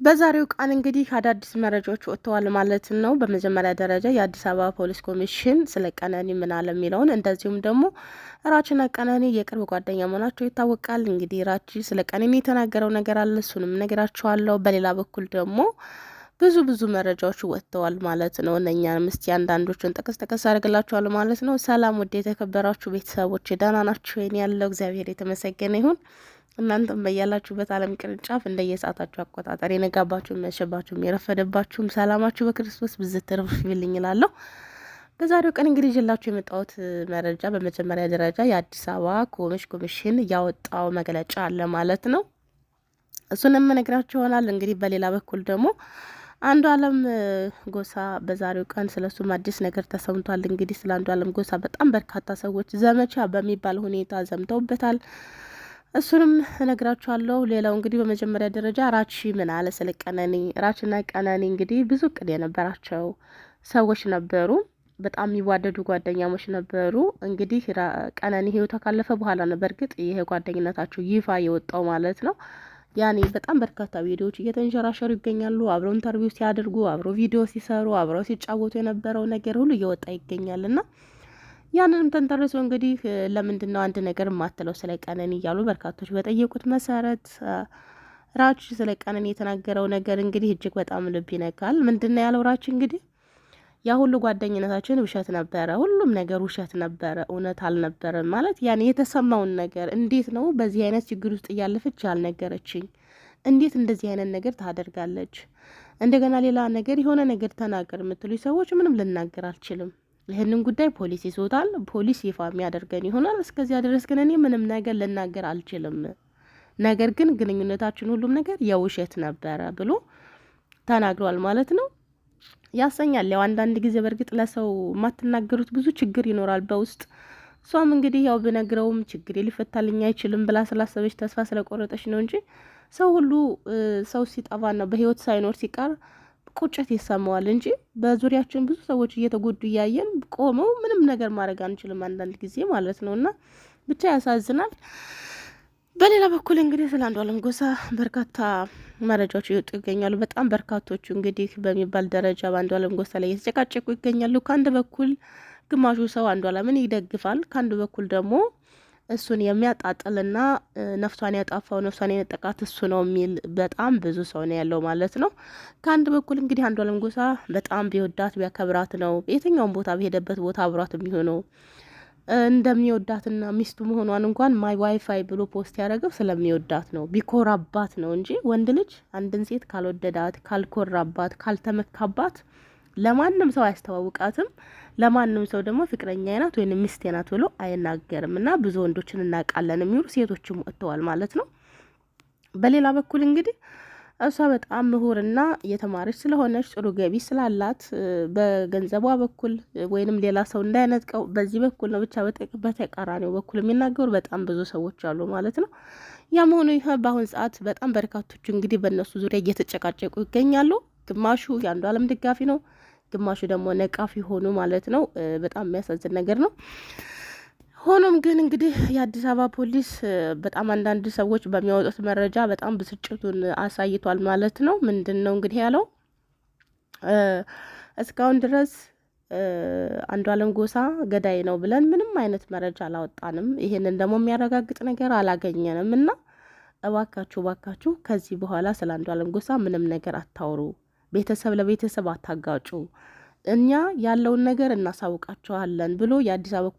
በዛሬው ቀን እንግዲህ አዳዲስ መረጃዎች ወጥተዋል ማለት ነው። በመጀመሪያ ደረጃ የአዲስ አበባ ፖሊስ ኮሚሽን ስለ ቀነኒ ምን አለ የሚለውን እንደዚሁም ደግሞ ራችና ቀነኒ የቅርብ ጓደኛ መሆናቸው ይታወቃል። እንግዲህ ራች ስለ ቀነኒ የተናገረው ነገር አለ፣ እሱንም ነገራቸዋለሁ። በሌላ በኩል ደግሞ ብዙ መረጃዎች ወጥተዋል ማለት ነው። እነኛንም እስቲ አንዳንዶቹን ጠቀስ አድርግላችኋለሁ ማለት ነው። ሰላም ውድ የተከበራችሁ ቤተሰቦች ደህና ናችሁ? የኔ ያለው እግዚአብሔር የተመሰገነ ይሁን። እናንተም በያላችሁበት ዓለም ቅርንጫፍ እንደየሰዓታችሁ አቆጣጠር የነጋባችሁም ያሸባችሁም የረፈደባችሁም ሰላማችሁ በክርስቶስ ብዝት ትርፍ ይልኝ እላለሁ። በዛሬው ቀን እንግዲህ ይዤላችሁ የመጣሁት መረጃ በመጀመሪያ ደረጃ የአዲስ አበባ ኮሚሽን ያወጣው መግለጫ አለ ማለት ነው። እሱንም እነግራችሁ ይሆናል። እንግዲህ በሌላ በኩል ደግሞ አንዱዓለም ጎሳ በዛሬው ቀን ስለሱም አዲስ ነገር ተሰምቷል። እንግዲህ ስለ አንዱዓለም ጎሳ በጣም በርካታ ሰዎች ዘመቻ በሚባል ሁኔታ ዘምተውበታል። እሱንም እነግራችኋለሁ። ሌላው እንግዲህ በመጀመሪያ ደረጃ ራች ምን አለ ስለ ቀነኒ። ራችና ቀነኒ እንግዲህ ብዙ እቅድ የነበራቸው ሰዎች ነበሩ። በጣም የሚዋደዱ ጓደኛሞች ነበሩ። እንግዲህ ቀነኒ ህይወቷ ካለፈ በኋላ ነው በእርግጥ ይሄ ጓደኝነታቸው ይፋ የወጣው ማለት ነው። ያኔ በጣም በርካታ ቪዲዮዎች እየተንሸራሸሩ ይገኛሉ። አብረው ኢንተርቪው ሲያደርጉ፣ አብረው ቪዲዮ ሲሰሩ፣ አብረው ሲጫወቱ የነበረው ነገር ሁሉ እየወጣ ይገኛልና ያንንም ተንተርሶ እንግዲህ ለምንድነው አንድ ነገር ማተለው ስለ ቀነኒ እያሉ በርካቶች በጠየቁት መሰረት ራች ስለ ቀነኒ የተናገረው ነገር እንግዲህ እጅግ በጣም ልብ ይነካል። ምንድነው ያለው ራች እንግዲህ ያ ሁሉ ጓደኝነታችን ውሸት ነበረ፣ ሁሉም ነገር ውሸት ነበረ፣ እውነት አልነበረም ማለት ያኔ የተሰማውን ነገር እንዴት ነው በዚህ አይነት ችግር ውስጥ እያለፈች ያልነገረችኝ? እንዴት እንደዚህ አይነት ነገር ታደርጋለች? እንደገና ሌላ ነገር የሆነ ነገር ተናገር የምትሉ ሰዎች ምንም ልናገር አልችልም። ይህንን ጉዳይ ፖሊስ ይዞታል። ፖሊስ ይፋ የሚያደርገን ይሆናል። እስከዚያ ድረስ ግን እኔ ምንም ነገር ልናገር አልችልም። ነገር ግን ግንኙነታችን ሁሉም ነገር የውሸት ነበረ ብሎ ተናግሯል ማለት ነው። ያሰኛል። ያው አንዳንድ ጊዜ በእርግጥ ለሰው የማትናገሩት ብዙ ችግር ይኖራል በውስጥ። እሷም እንግዲህ ያው ብነግረውም ችግር ሊፈታልኝ አይችልም ብላ ስላሰበች ተስፋ ስለቆረጠች ነው እንጂ ሰው ሁሉ ሰው ሲጠፋና በህይወት ሳይኖር ሲቀር ቁጭት ይሰማዋል እንጂ በዙሪያችን ብዙ ሰዎች እየተጎዱ እያየን ቆመው ምንም ነገር ማድረግ አንችልም አንዳንድ ጊዜ ማለት ነውና ብቻ ያሳዝናል። በሌላ በኩል እንግዲህ ስለ አንዱዓለም ጎሳ በርካታ መረጃዎች እየወጡ ይገኛሉ። በጣም በርካቶቹ እንግዲህ በሚባል ደረጃ በአንዱዓለም ጎሳ ላይ እየተጨቃጨቁ ይገኛሉ። ከአንድ በኩል ግማሹ ሰው አንዱዓለምን ይደግፋል፣ ከአንድ በኩል ደግሞ እሱን የሚያጣጥልና ነፍሷን ያጣፋው ነፍሷን የነጠቃት እሱ ነው የሚል በጣም ብዙ ሰው ነው ያለው ማለት ነው። ከአንድ በኩል እንግዲህ አንዱዓለም ጎሳ በጣም ቢወዳት ቢያከብራት ነው የትኛውን ቦታ በሄደበት ቦታ አብሯት የሚሆነው። እንደሚወዳትና ሚስቱ መሆኗን እንኳን ማይ ዋይፋይ ብሎ ፖስት ያደረገው ስለሚወዳት ነው፣ ቢኮራባት ነው እንጂ ወንድ ልጅ አንድን ሴት ካልወደዳት፣ ካልኮራባት፣ ካልተመካባት ለማንም ሰው አያስተዋውቃትም። ለማንም ሰው ደግሞ ፍቅረኛ ናት ወይም ሚስቴ ናት ብሎ አይናገርም። እና ብዙ ወንዶችን እናውቃለን የሚሉ ሴቶችም ወጥተዋል ማለት ነው። በሌላ በኩል እንግዲህ እሷ በጣም ምሁርና የተማረች ስለሆነች ጥሩ ገቢ ስላላት በገንዘቧ በኩል ወይንም ሌላ ሰው እንዳይነጥቀው በዚህ በኩል ነው ብቻ በተቃራኒው በኩል የሚናገሩ በጣም ብዙ ሰዎች አሉ ማለት ነው። ያ መሆኑ ይሄ በአሁን ሰዓት በጣም በርካቶቹ እንግዲህ በእነሱ ዙሪያ እየተጨቃጨቁ ይገኛሉ። ግማሹ የአንዱዓለም ደጋፊ ነው፣ ግማሹ ደግሞ ነቃፊ ሆኑ ማለት ነው። በጣም የሚያሳዝን ነገር ነው። ሆኖም ግን እንግዲህ የአዲስ አበባ ፖሊስ በጣም አንዳንድ ሰዎች በሚያወጡት መረጃ በጣም ብስጭቱን አሳይቷል ማለት ነው። ምንድን ነው እንግዲህ ያለው እስካሁን ድረስ አንዱዓለም ጎሳ ገዳይ ነው ብለን ምንም አይነት መረጃ አላወጣንም፣ ይሄንን ደግሞ የሚያረጋግጥ ነገር አላገኘንም እና እባካችሁ ከዚህ በኋላ ስለ አንዱዓለም ጎሳ ምንም ነገር አታውሩ፣ ቤተሰብ ለቤተሰብ አታጋጩ፣ እኛ ያለውን ነገር እናሳውቃቸዋለን ብሎ የአዲስ አበባ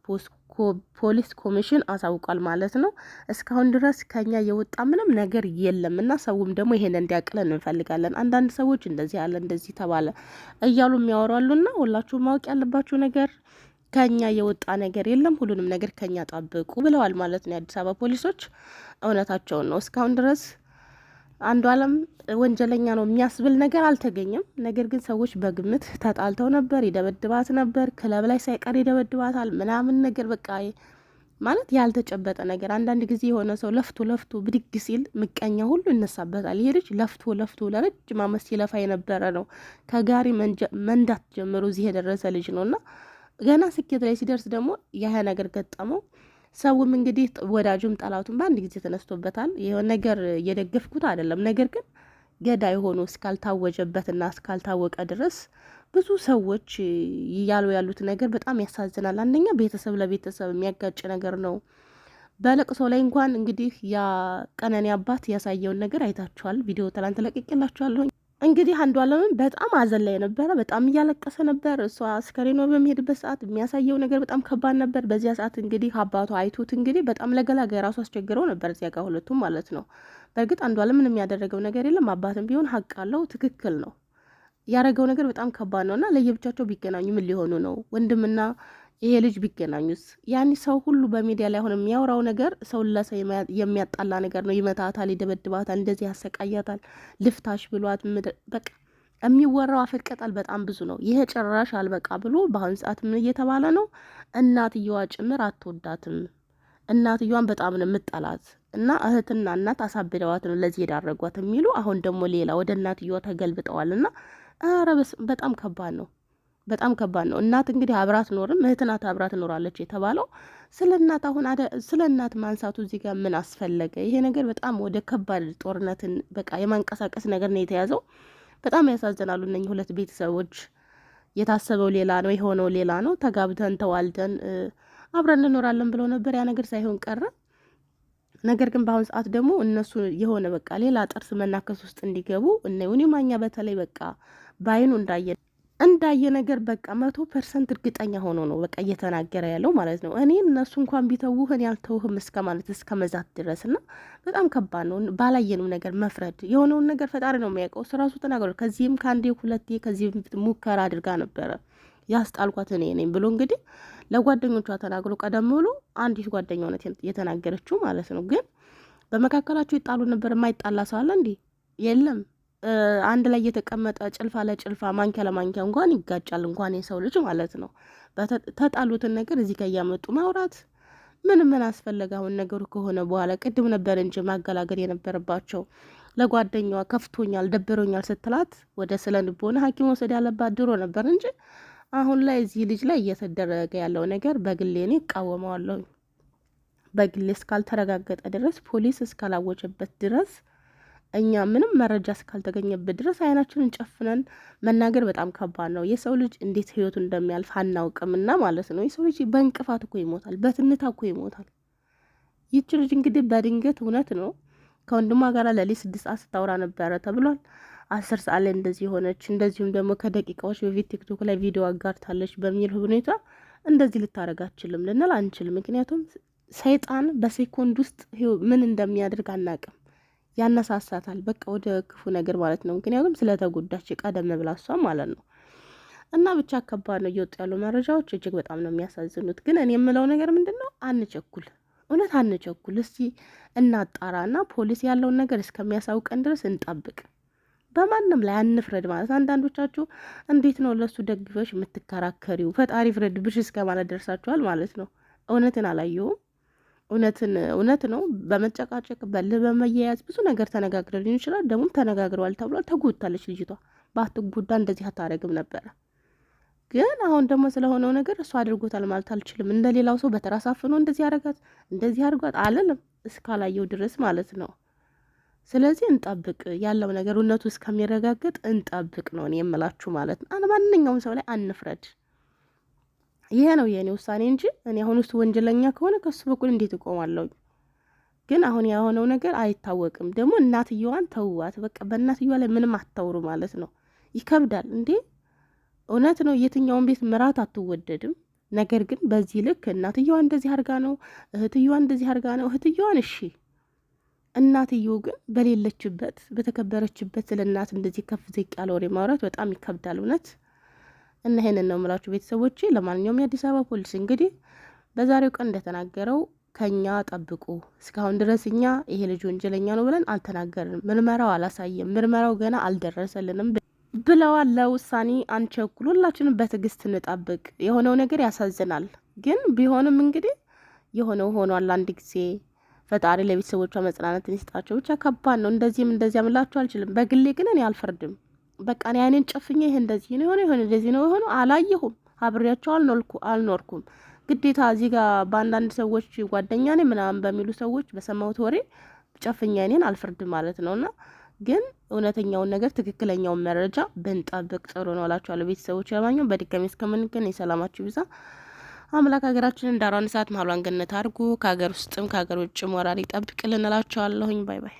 ፖሊስ ኮሚሽን አሳውቋል ማለት ነው። እስካሁን ድረስ ከኛ የወጣ ምንም ነገር የለም እና ሰውም ደግሞ ይሄን እንዲያቅለን እንፈልጋለን። አንዳንድ ሰዎች እንደዚህ ያለ እንደዚህ ተባለ እያሉ የሚያወራሉና ሁላችሁ ማወቅ ያለባችሁ ነገር ከኛ የወጣ ነገር የለም፣ ሁሉንም ነገር ከኛ ጠብቁ ብለዋል ማለት ነው የአዲስ አበባ ፖሊሶች። እውነታቸውን ነው። እስካሁን ድረስ አንዱዓለም ወንጀለኛ ነው የሚያስብል ነገር አልተገኘም። ነገር ግን ሰዎች በግምት ተጣልተው ነበር፣ ይደበድባት ነበር፣ ክለብ ላይ ሳይቀር ይደበድባታል ምናምን ነገር በቃ ማለት ያልተጨበጠ ነገር። አንዳንድ ጊዜ የሆነ ሰው ለፍቶ ብድግ ሲል ምቀኛ ሁሉ ይነሳበታል። ይሄ ልጅ ለፍቶ ለረጅም ዓመት ሲለፋ የነበረ ነው። ከጋሪ መንዳት ጀምሮ እዚህ የደረሰ ልጅ ነውና ገና ስኬት ላይ ሲደርስ ደግሞ ያ ነገር ገጠመው። ሰውም እንግዲህ ወዳጁም ጠላቱም በአንድ ጊዜ ተነስቶበታል። ይሄ ነገር እየደገፍኩት አይደለም። ነገር ግን ገዳይ ሆኖ እስካልታወጀበትና እስካልታወቀ ድረስ ብዙ ሰዎች እያሉ ያሉት ነገር በጣም ያሳዝናል። አንደኛ ቤተሰብ ለቤተሰብ የሚያጋጭ ነገር ነው። በለቅሶ ላይ እንኳን እንግዲህ ያ ቀነኒ አባት ያሳየውን ነገር አይታችኋል። ቪዲዮ ትላንት ለቅቄላችኋለሁ። እንግዲህ አንዷለምን በጣም አዘን ላይ ነበረ። በጣም እያለቀሰ ነበር። እሷ አስከሬኗ በሚሄድበት ሰዓት የሚያሳየው ነገር በጣም ከባድ ነበር። በዚያ ሰዓት እንግዲህ አባቱ አይቶት እንግዲህ በጣም ለገላጋይ ራሱ አስቸግረው ነበር እዚያ ጋር ሁለቱም ማለት ነው። በእርግጥ አንዷለም ምንም ያደረገው ነገር የለም። አባትም ቢሆን ሀቅ አለው፣ ትክክል ነው። ያደረገው ነገር በጣም ከባድ ነው እና ለየብቻቸው ቢገናኙ ምን ሊሆኑ ነው? ወንድምና ይሄ ልጅ ቢገናኙስ? ያኔ ሰው ሁሉ በሚዲያ ላይ አሁን የሚያወራው ነገር ሰው ለሰው የሚያጣላ ነገር ነው። ይመታታል፣ ይደበድባታል፣ እንደዚህ ያሰቃያታል፣ ልፍታሽ ብሏት በቃ የሚወራው አፈቀጣል በጣም ብዙ ነው። ይሄ ጭራሽ አልበቃ ብሎ በአሁን ሰዓት ምን እየተባለ ነው? እናትየዋ ጭምር አትወዳትም፣ እናትየዋን በጣም ነው የምጠላት እና እህትና እናት አሳብደዋት ነው ለዚህ የዳረጓት የሚሉ አሁን ደግሞ ሌላ ወደ እናትየዋ ተገልብጠዋል። እና ኧረ በጣም ከባድ ነው። በጣም ከባድ ነው። እናት እንግዲህ አብራት ኖርም እህት ናት አብራ ትኖራለች የተባለው ስለ እናት አሁን ስለ እናት ማንሳቱ እዚህ ጋር ምን አስፈለገ? ይሄ ነገር በጣም ወደ ከባድ ጦርነትን በቃ የማንቀሳቀስ ነገር ነው የተያዘው። በጣም ያሳዝናሉ እነኚህ ሁለት ቤተሰቦች። የታሰበው ሌላ ነው፣ የሆነው ሌላ ነው። ተጋብተን ተዋልደን አብረን እንኖራለን ብለው ነበር። ያ ነገር ሳይሆን ቀረ። ነገር ግን በአሁን ሰዓት ደግሞ እነሱ የሆነ በቃ ሌላ ጥርስ መናከስ ውስጥ እንዲገቡ እነ ዮኒ ማኛ በተለይ በቃ በአይኑ እንዳየ ነገር በቃ 100% እርግጠኛ ሆኖ ነው በቃ እየተናገረ ያለው ማለት ነው። እኔ እነሱ እንኳን ቢተውህን ያልተውህም እስከ ማለት እስከ መዛት ድረስ እና በጣም ከባድ ነው። ባላየንም ነገር መፍረድ የሆነውን ነገር ፈጣሪ ነው የሚያውቀው። ስራሱ ተናግሯል። ከዚህም ከአንዴ ሁለቴ ከዚህ ሙከራ አድርጋ ነበረ ያስጣልኳት እኔ ነኝ ብሎ እንግዲህ ለጓደኞቿ ተናግሮ ቀደም ብሎ አንዲት ጓደኛው ናት የተናገረችው ማለት ነው። ግን በመካከላቸው ይጣሉ ነበር። የማይጣላ ሰው አለ እንዴ? የለም። አንድ ላይ የተቀመጠ ጭልፋ ለጭልፋ ማንኪያ ለማንኪያ እንኳን ይጋጫል፣ እንኳን የሰው ልጅ ማለት ነው። ተጣሉትን ነገር እዚህ ጋር እያመጡ ማውራት ምን አስፈለገ? አሁን ነገሩ ከሆነ በኋላ ቅድም ነበር እንጂ ማገላገል የነበረባቸው። ለጓደኛዋ ከፍቶኛል፣ ደብሮኛል ስትላት ወደ ስለ ልቦና ሐኪም ወሰድ ያለባት ድሮ ነበር እንጂ አሁን ላይ እዚህ ልጅ ላይ እየተደረገ ያለው ነገር በግሌ እኔ እቃወመዋለሁ። በግሌ እስካልተረጋገጠ ድረስ ፖሊስ እስካላወጀበት ድረስ እኛ ምንም መረጃ እስካልተገኘበት ድረስ አይናችንን ጨፍነን መናገር በጣም ከባድ ነው። የሰው ልጅ እንዴት ህይወቱ እንደሚያልፍ አናውቅምና ማለት ነው። የሰው ልጅ በእንቅፋት እኮ ይሞታል፣ በትንታ እኮ ይሞታል። ይች ልጅ እንግዲህ በድንገት እውነት ነው ከወንድሟ ጋር ለሊት 6 ሰዓት ስታወራ ነበረ ተብሏል። 10 ሰዓት ላይ እንደዚህ ሆነች። እንደዚሁም ደግሞ ከደቂቃዎች በፊት ቲክቶክ ላይ ቪዲዮ አጋርታለች በሚል ሁኔታ እንደዚህ ልታረግ አትችልም ልንል አንችልም። ምክንያቱም ሰይጣን በሴኮንድ ውስጥ ምን እንደሚያደርግ አናቅም። ያነሳሳታል በቃ ወደ ክፉ ነገር ማለት ነው። ምክንያቱም ስለተጎዳች ቀደም ብላ እሷ ማለት ነው። እና ብቻ ከባድ ነው። እየወጡ ያሉ መረጃዎች እጅግ በጣም ነው የሚያሳዝኑት። ግን እኔ የምለው ነገር ምንድን ነው? አንቸኩል፣ እውነት አንቸኩል። እስቲ እናጣራና ፖሊስ ያለውን ነገር እስከሚያሳውቀን ድረስ እንጠብቅ። በማንም ላይ አንፍረድ ማለት አንዳንዶቻችሁ እንዴት ነው ለሱ ደግፈሽ የምትከራከሪው? ፈጣሪ ፍረድ ብሽ እስከ ማለት ደርሳችኋል ማለት ነው። እውነትን አላየሁም። እውነት ነው። በመጨቃጨቅ በልህ በመያያዝ ብዙ ነገር ተነጋግረው ሊሆን ይችላል። ደግሞም ተነጋግረዋል ተብሏል። ተጎድታለች ልጅቷ። ባትጎዳ እንደዚህ አታረግም ነበረ። ግን አሁን ደግሞ ስለሆነው ነገር እሱ አድርጎታል ማለት አልችልም። እንደ ሌላው ሰው በተራሳፍኖ እንደዚህ ያረጋት እንደዚህ አድርጓት አልልም እስካላየው ድረስ ማለት ነው። ስለዚህ እንጠብቅ፣ ያለው ነገር እውነቱ እስከሚረጋገጥ እንጠብቅ ነው እኔ የምላችሁ ማለት ነው። ማንኛውም ሰው ላይ አንፍረድ። ይሄ ነው የኔ ውሳኔ እንጂ እኔ አሁን እሱ ወንጀለኛ ከሆነ ከሱ በኩል እንዴት እቆማለሁ? ግን አሁን የሆነው ነገር አይታወቅም። ደግሞ እናትየዋን ተውዋት፣ በቃ በእናትየዋ ላይ ምንም አታውሩ ማለት ነው። ይከብዳል እንዴ! እውነት ነው የትኛውን ቤት ምራት አትወደድም። ነገር ግን በዚህ ልክ እናትየዋ እንደዚህ አርጋ ነው፣ እህትየዋ እንደዚህ አርጋ ነው። እህትየዋን እሺ፣ እናትየው ግን በሌለችበት በተከበረችበት ስለ እናት እንደዚህ ከፍ ዝቅ ያለ ወሬ ማውራት በጣም ይከብዳል እውነት። እና ይሄንን ነው የምላችሁ ቤተሰቦቼ። ለማንኛውም የአዲስ አበባ ፖሊስ እንግዲህ በዛሬው ቀን እንደተናገረው ከኛ ጠብቁ፣ እስካሁን ድረስ እኛ ይሄ ልጅ ወንጀለኛ ነው ብለን አልተናገርንም፣ ምርመራው አላሳየም፣ ምርመራው ገና አልደረሰልንም ብለዋል። ለውሳኔ አንቸኩል፣ ሁላችንም በትዕግስት እንጠብቅ። የሆነው ነገር ያሳዝናል፣ ግን ቢሆንም እንግዲህ የሆነው ሆኗል። አንድ ጊዜ ፈጣሪ ለቤተሰቦቿ መጽናናትን ይስጣቸው። ብቻ ከባድ ነው። እንደዚህም ምላችሁ አልችልም። በግሌ ግን እኔ አልፈርድም። በቃ እኔ አይኔን ጨፍኜ ይሄ እንደዚህ ነው የሆነ እንደዚህ ነው የሆነ አላየሁም፣ አብሬያቸው አልኖርኩም። ግዴታ እዚህ ጋር በአንዳንድ ሰዎች ጓደኛ ነኝ ምናምን በሚሉ ሰዎች በሰማሁት ወሬ ጨፍኛ እኔን አልፈርድም ማለት ነውና ግን እውነተኛውን ነገር ትክክለኛውን መረጃ ብንጠብቅ ጥሩ ነው እላችኋለሁ። ቤተሰቦች ያማኙ በድጋሚ እስከምንገናኝ ሰላማችሁ ይብዛ። አምላክ ሀገራችንን ዳሯን ሰዓት መሀሏን ገነት አድርጎ ከሀገር ውስጥም ከሀገር ውጭም ወራሪ ይጠብቅልን እላችኋለሁኝ። ባይ ባይ።